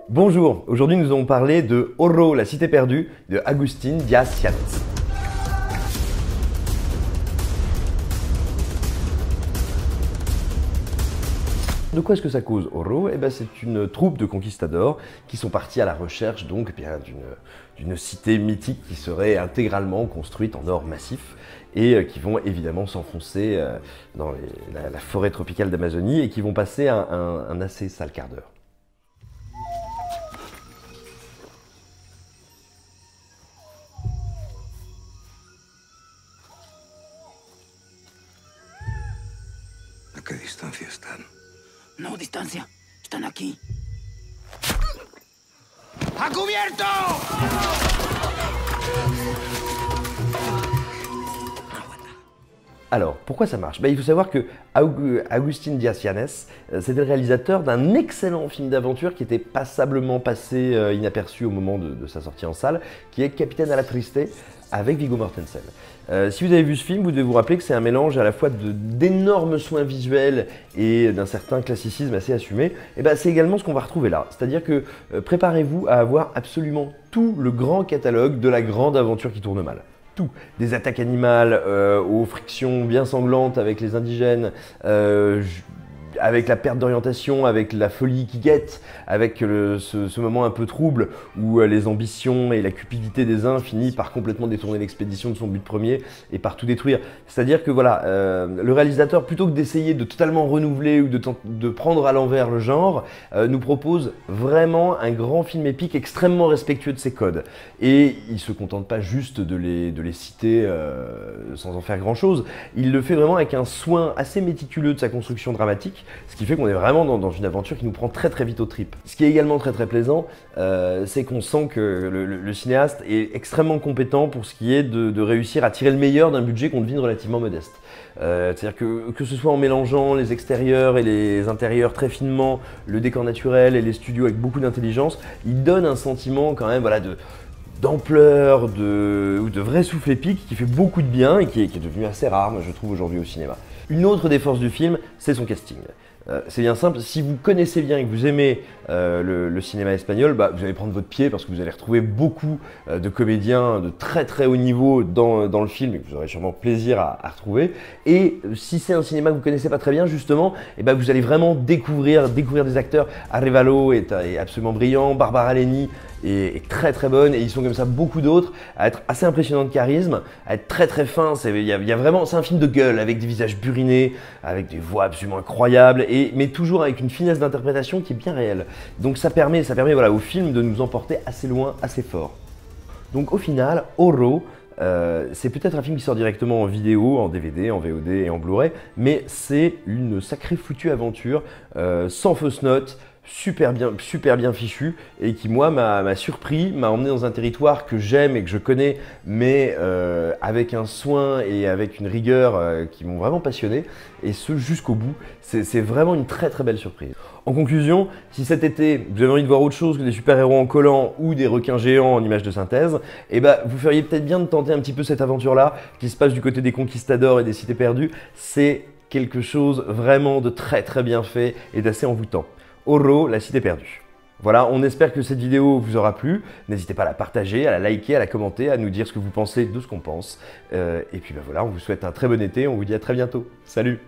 Bonjour, aujourd'hui nous allons parler de Oro, la cité perdue de Agustín Díaz Yanez. De quoi est-ce que ça cause Oro? C'est une troupe de conquistadors qui sont partis à la recherche d'une cité mythique qui serait intégralement construite en or massif et qui vont évidemment s'enfoncer dans la forêt tropicale d'Amazonie et qui vont passer un assez sale quart d'heure. ¿A qué distancia están? No distancia. Están aquí. ¡A cubierto! Alors, pourquoi ça marche? Il faut savoir que Agustín Díaz Yanez, c'était le réalisateur d'un excellent film d'aventure qui était passablement passé inaperçu au moment de sa sortie en salle, qui est Capitaine à la Triste, avec Viggo Mortensen. Si vous avez vu ce film, vous devez vous rappeler que c'est un mélange à la fois d'énormes soins visuels et d'un certain classicisme assez assumé. C'est également ce qu'on va retrouver là. C'est-à-dire que préparez-vous à avoir absolument tout le grand catalogue de la grande aventure qui tourne mal. Tout, des attaques animales aux frictions bien sanglantes avec les indigènes, avec la perte d'orientation, avec la folie qui guette, avec ce moment un peu trouble où les ambitions et la cupidité des uns finissent par complètement détourner l'expédition de son but premier et par tout détruire. C'est-à-dire que voilà, le réalisateur, plutôt que d'essayer de totalement renouveler ou de prendre à l'envers le genre, nous propose vraiment un grand film épique extrêmement respectueux de ses codes. Et il ne se contente pas juste de les citer sans en faire grand-chose, il le fait vraiment avec un soin assez méticuleux de sa construction dramatique, ce qui fait qu'on est vraiment dans une aventure qui nous prend très vite aux tripes. Ce qui est également très plaisant, c'est qu'on sent que le cinéaste est extrêmement compétent pour ce qui est de réussir à tirer le meilleur d'un budget qu'on devine relativement modeste. C'est-à-dire que ce soit en mélangeant les extérieurs et les intérieurs très finement, le décor naturel et les studios avec beaucoup d'intelligence, il donne un sentiment quand même d'ampleur, ou de vrai souffle épique qui fait beaucoup de bien et qui est devenu assez rare, moi, je trouve, aujourd'hui au cinéma. Une autre des forces du film, c'est son casting. C'est bien simple, si vous connaissez bien et que vous aimez le cinéma espagnol, vous allez prendre votre pied parce que vous allez retrouver beaucoup de comédiens de très haut niveau dans le film et que vous aurez sûrement plaisir à retrouver. Et si c'est un cinéma que vous ne connaissez pas très bien, justement, vous allez vraiment découvrir des acteurs. Arévalo est absolument brillant, Barbara Leni est très bonne, et ils sont comme ça beaucoup d'autres à être assez impressionnants de charisme, à être très fins. Il y a vraiment, c'est un film de gueule avec des visages burinés, avec des voix absolument incroyables, mais toujours avec une finesse d'interprétation qui est bien réelle. Donc ça permet voilà, au film de nous emporter assez loin, assez fort. Donc au final, Oro, c'est peut-être un film qui sort directement en vidéo, en DVD, en VOD et en Blu-ray, mais c'est une sacrée foutue aventure, sans fausse note, super bien fichu, et qui moi m'a surpris, m'a emmené dans un territoire que j'aime et que je connais, mais avec un soin et avec une rigueur qui m'ont vraiment passionné, et ce jusqu'au bout. C'est vraiment une très belle surprise. En conclusion, si cet été vous avez envie de voir autre chose que des super-héros en collant ou des requins géants en images de synthèse, vous feriez peut-être bien de tenter un petit peu cette aventure-là qui se passe du côté des conquistadors et des cités perdues. C'est quelque chose vraiment de très bien fait et d'assez envoûtant. Oro, la cité perdue. Voilà, on espère que cette vidéo vous aura plu. N'hésitez pas à la partager, à la liker, à la commenter, à nous dire ce que vous pensez de ce qu'on pense. Et puis voilà, on vous souhaite un très bon été, on vous dit à très bientôt. Salut!